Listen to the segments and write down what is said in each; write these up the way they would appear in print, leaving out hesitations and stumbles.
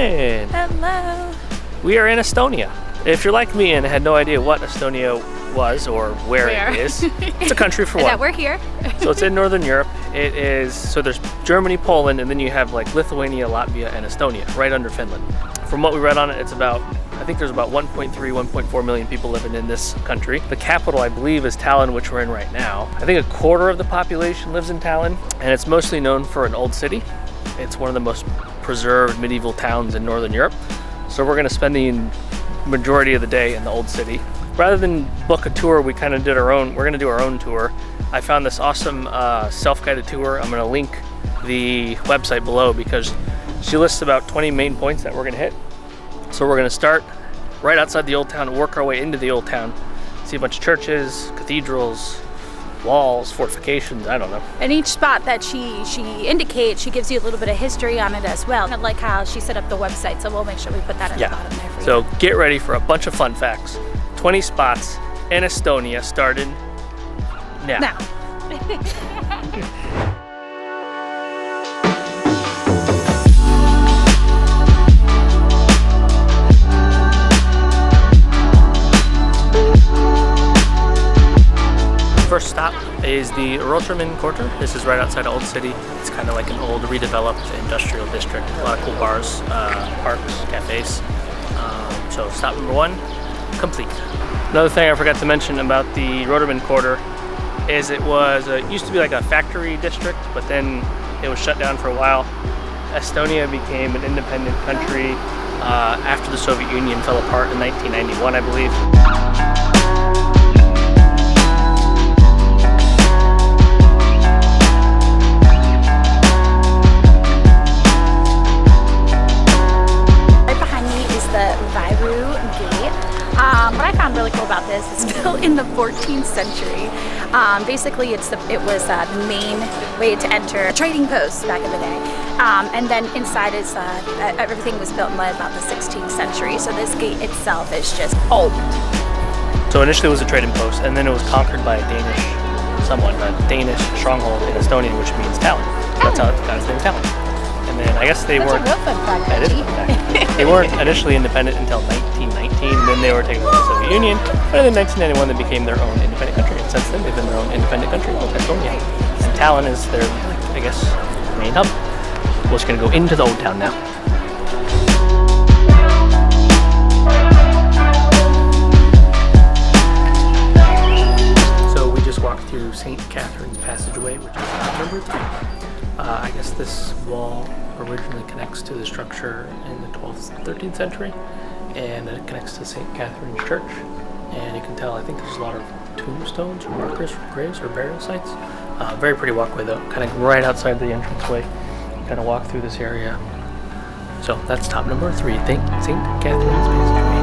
Tallinn! Hello! We are in Estonia. If you're like me and had no idea what Estonia was or where it is, it's a country for one. That we're here. So it's in Northern Europe. It is, so there's Germany, Poland, and then you have like Lithuania, Latvia, and Estonia, right under Finland. From what we read on it, it's about, I think there's about 1.3, 1.4 million people living in this country. The capital, I believe, is Tallinn, which we're in right now. I think a quarter of the population lives in Tallinn, and it's mostly known for an old city. It's one of the most preserved medieval towns in Northern Europe. So we're gonna spend the majority of the day in the old city. Rather than book a tour, we kind of did our own, we're gonna do our own tour. I found this awesome self-guided tour. I'm gonna link the website below because she lists about 20 main points that we're gonna hit. So we're gonna start right outside the old town and work our way into the old town. See a bunch of churches, cathedrals, walls, fortifications, I don't know. And each spot that she indicates, she gives you a little bit of history on it as well. I like how she set up the website, so we'll make sure we put that at the bottom there for you. So get ready for a bunch of fun facts. 20 spots in Estonia starting now. First stop is the Therman Quarter. This is right outside Old City. It's kind of like an old redeveloped industrial district. A lot of cool bars, parks, cafes. So stop number one, complete. Another thing I forgot to mention about the Therman Quarter is it used to be like a factory district, but then it was shut down for a while. Estonia became an independent country after the Soviet Union fell apart in 1991, I believe. Viru Gate. What I found really cool about this is built in the 14th century. Basically, it was the main way to enter a trading post back in the day. And then inside is everything was built in about the 16th century. So this gate itself is just old. So initially it was a trading post, and then it was conquered by a Danish stronghold in Estonia, which means Tallinn. So that's how it got its name, Tallinn. And then I guess they weren't. That's a real fun fact, that is a fun fact. They weren't initially independent until 1919, and then they were taken over the Soviet Union. But in 1991, they became their own independent country, and since then they've been their own independent country called Estonia. And Tallinn is their, I guess, main hub. We're just gonna go into the old town now. So we just walked through St. Catherine's passageway, which is number 3. I guess this wall originally connects to the structure in the 12th, 13th century, and it connects to St. Catherine's Church. And you can tell, I think there's a lot of tombstones or markers for graves or burial sites. Very pretty walkway though, kind of right outside the entranceway. Kind of walk through this area. So that's top number 3, St. Catherine's passageway.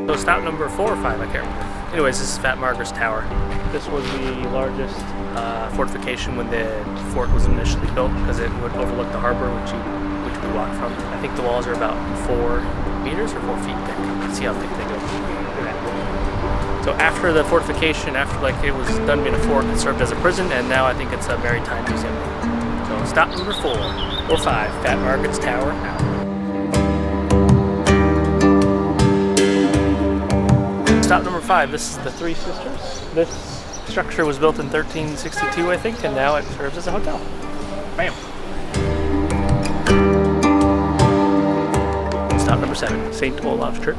So stop number 4 or 5, I can't remember. Anyways, this is Fat Margaret's Tower. This was the largest fortification when the fort was initially built because it would overlook the harbor, which we walked from. I think the walls are about 4 meters or 4 feet thick. See how thick they go. Look at that. So after the fortification, after like it was done being a fort, it served as a prison, and now I think it's a maritime museum. So stop number 4 or 5, Fat Margaret's Tower now. Stop number 5, this is the Three Sisters. This structure was built in 1362, I think, and now it serves as a hotel. Bam! Stop number 7, St. Olaf's Church.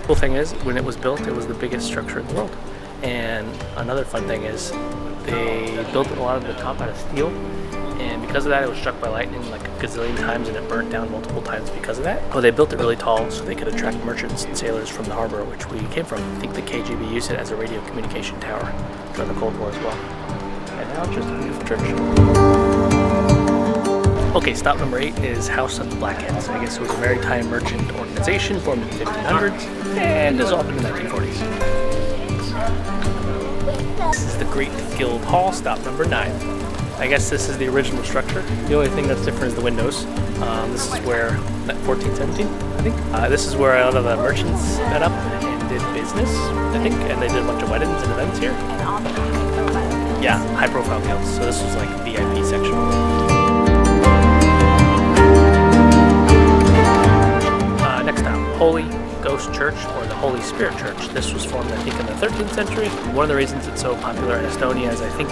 Cool thing is, when it was built, it was the biggest structure in the world. And another fun thing is, they built a lot of the top out of steel, and because of that, it was struck by lightning like a gazillion times, and it burnt down multiple times because of that. Well, they built it really tall so they could attract merchants and sailors from the harbor, which we came from. I think the KGB used it as a radio communication tower during the Cold War as well. And now it's just a beautiful church. Okay, stop number 8 is House of the Blackheads. I guess it was a maritime merchant organization formed in the 1500s and dissolved in the 1940s. This is the Great Guild Hall, stop number 9. I guess this is the original structure. The only thing that's different is the windows. This is where 1417, I think. This is where a lot of the merchants met up and did business, I think, and they did a bunch of weddings and events here. And all the high profile. Yeah, high profile guilds. So this was like VIP section. Next up, Holy Ghost Church, or the Holy Spirit Church. This was formed, I think, in the 13th century. One of the reasons it's so popular in Estonia is I think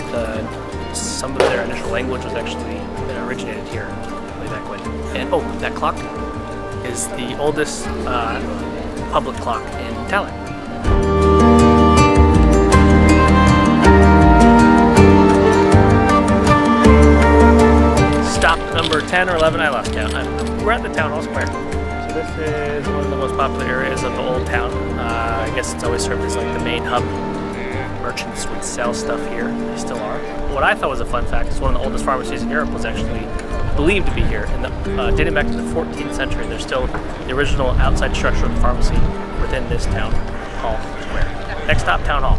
some of their initial language was actually originated here way back when. And oh, that clock is the oldest public clock in Tallinn. Stop number 10 or 11, I lost count. We're at the town hall square. So this is one of the most popular areas of the old town. I guess it's always served as like the main hub. Merchants would sell stuff here. They still are. What I thought was a fun fact is one of the oldest pharmacies in Europe was actually believed to be here. And dating back to the 14th century, there's still the original outside structure of the pharmacy within this town hall square. Next stop, town hall.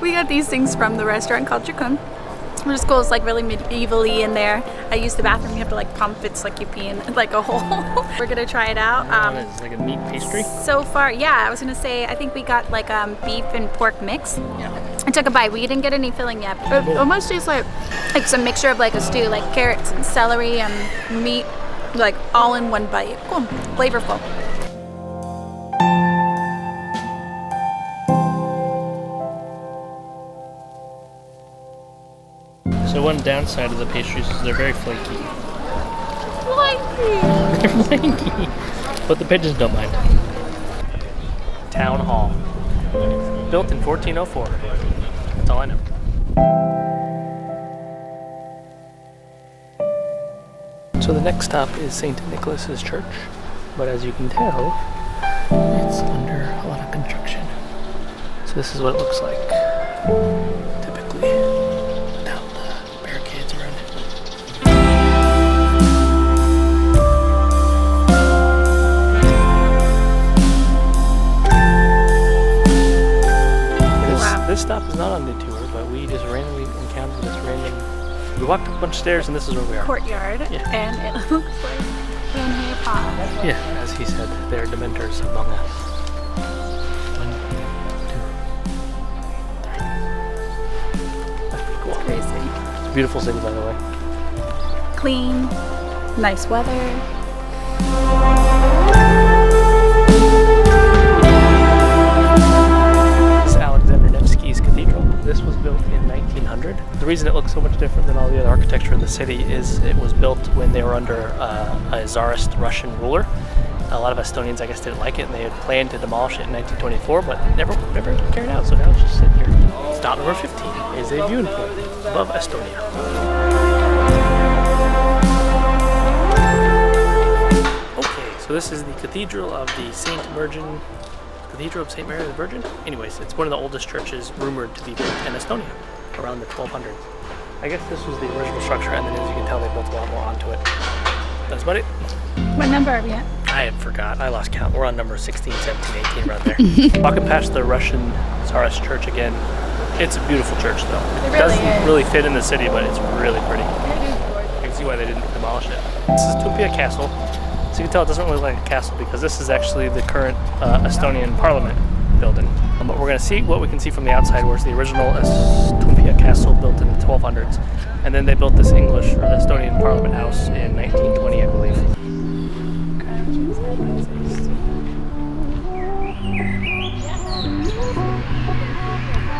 We got these things from the restaurant called Chikun. Which is cool. It's like really medievally in there. I use the bathroom. You have to like pump. It's like you pee in like a hole. We're gonna try it out. It's like a meat pastry. So far, yeah. I was gonna say I think we got like beef and pork mix. Yeah. I took a bite. We didn't get any filling yet. But it almost tastes like some mixture of like a stew, like carrots and celery and meat, like all in one bite. Cool, flavorful. So one downside of the pastries is they're very flaky. Flaky! They're flaky. But the pigeons don't mind. Town Hall. Built in 1404. That's all I know. So the next stop is St. Nicholas's Church. But as you can tell, it's under a lot of construction. So this is what it looks like. Typically. This stop is not on the tour, but we just randomly encountered this random. We walked up a bunch of stairs, and this is where we are. Courtyard, yeah. And it looks like in Harry Potter. Yeah, as he said, there are dementors among us. 1, 2, 3. That's pretty cool. It's crazy. It's a beautiful city, by the way. Clean, nice weather. Cathedral. This was built in 1900. The reason it looks so much different than all the other architecture in the city is it was built when they were under a Tsarist Russian ruler. A lot of Estonians, I guess, didn't like it, and they had planned to demolish it in 1924, but never carried out. So now it's just sitting here. Stop number 15 is a viewing point above Estonia. Okay, so this is the Cathedral of the Cathedral of St. Mary the Virgin. Anyways, it's one of the oldest churches rumored to be built in Estonia around the 1200s. I guess this was the original structure, and then as you can tell, they built a lot more onto it. That's about it. What number are we at? I forgot. I lost count. We're on number 16, 17, 18, around there. Walking past the Russian Tsarist church again. It's a beautiful church, though. It doesn't really fit in the city, but it's really pretty. You can see why they didn't demolish it. This is TaA&x Castle. So you can tell it doesn't really look like a castle because this is actually the current Estonian Parliament building. But we're going to see what we can see from the outside, where's the original TaA&x Castle built in the 1200s. And then they built this English or Estonian Parliament House in 1920, I believe.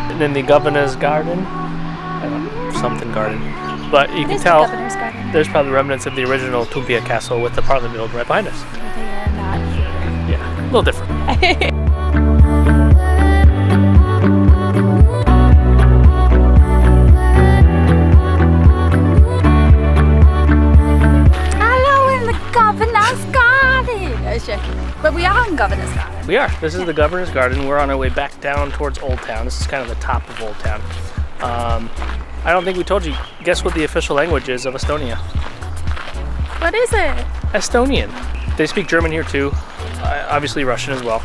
And then the Governor's Garden. I don't know, something garden. But you can tell there's probably remnants of the original TaA&x Castle with the Parliament building right behind us. They are not here. Yeah, a little different. Hello in the Governor's Garden! I was joking. But we are in Governor's Garden. We are. This is the Governor's Garden. We're on our way back down towards Old Town. This is kind of the top of Old Town. I don't think we told you. Guess what the official language is of Estonia? What is it? Estonian. They speak German here too. Obviously Russian as well.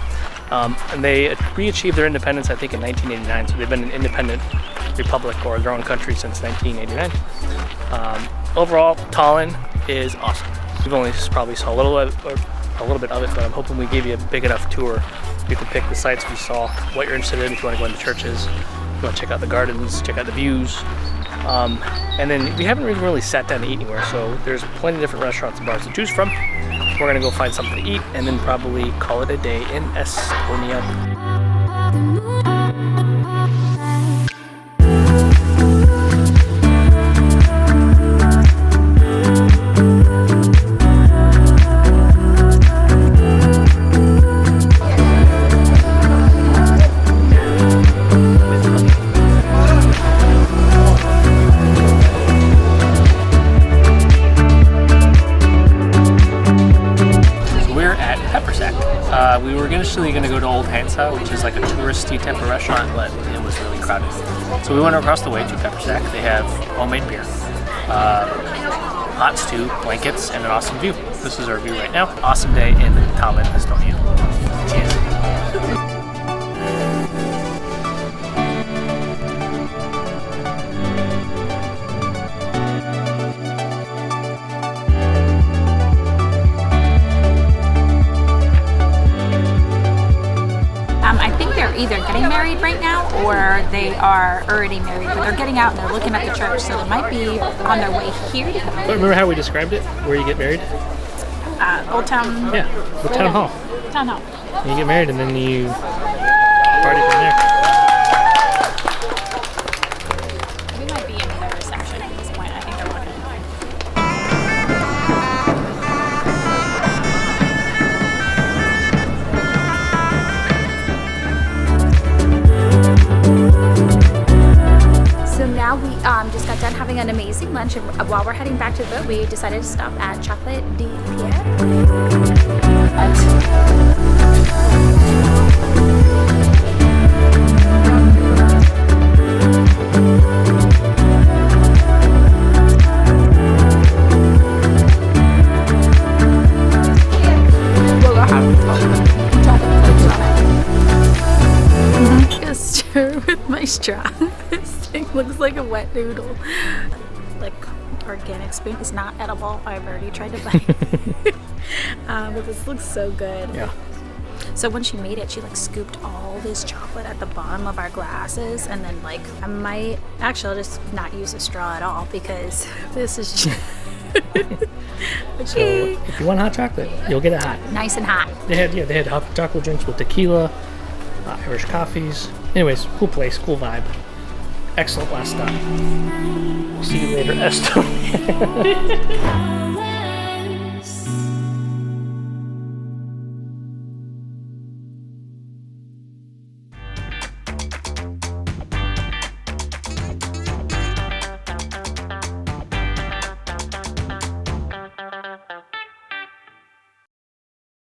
And they re-achieved their independence, I think, in 1989. So they've been an independent republic or their own country since 1989. Overall, Tallinn is awesome. We've only probably saw a little bit of it, but I'm hoping we gave you a big enough tour. You can pick the sites we saw, what you're interested in, if you want to go into churches, if you want to check out the gardens, check out the views. And then we haven't really sat down to eat anywhere, so there's plenty of different restaurants and bars to choose from. We're gonna go find something to eat and then probably call it a day in Estonia. We were initially going to go to Old Hansa, which is like a touristy type of restaurant, but it was really crowded. So we went across the way to Peppersack. They have homemade beer, hot stew, blankets, and an awesome view. This is our view right now. Awesome day in Tallinn, Estonia. Cheers. Either getting married right now or they are already married, but they're getting out and they're looking at the church, so they might be on their way here to go. Remember how we described it, where you get married? Old Town. Yeah, the town hall. Town hall. You get married and then you party from there. We might be in the reception at this point. I think they're looking. Now we just got done having an amazing lunch, and while we're heading back to the boat, we decided to stop at Chocolate de Pierre. With my straw. This thing looks like a wet noodle. Like organic spoon is not edible. I've already tried to buy it. But this looks so good. Yeah. So when she made it, she like scooped all this chocolate at the bottom of our glasses, and then like I'll just not use a straw at all because this is just So if you want hot chocolate, you'll get it hot. Nice and hot. They had hot chocolate drinks with tequila, Irish coffees. Anyways, cool place, cool vibe. Excellent last stop. We'll see you later, Estonia.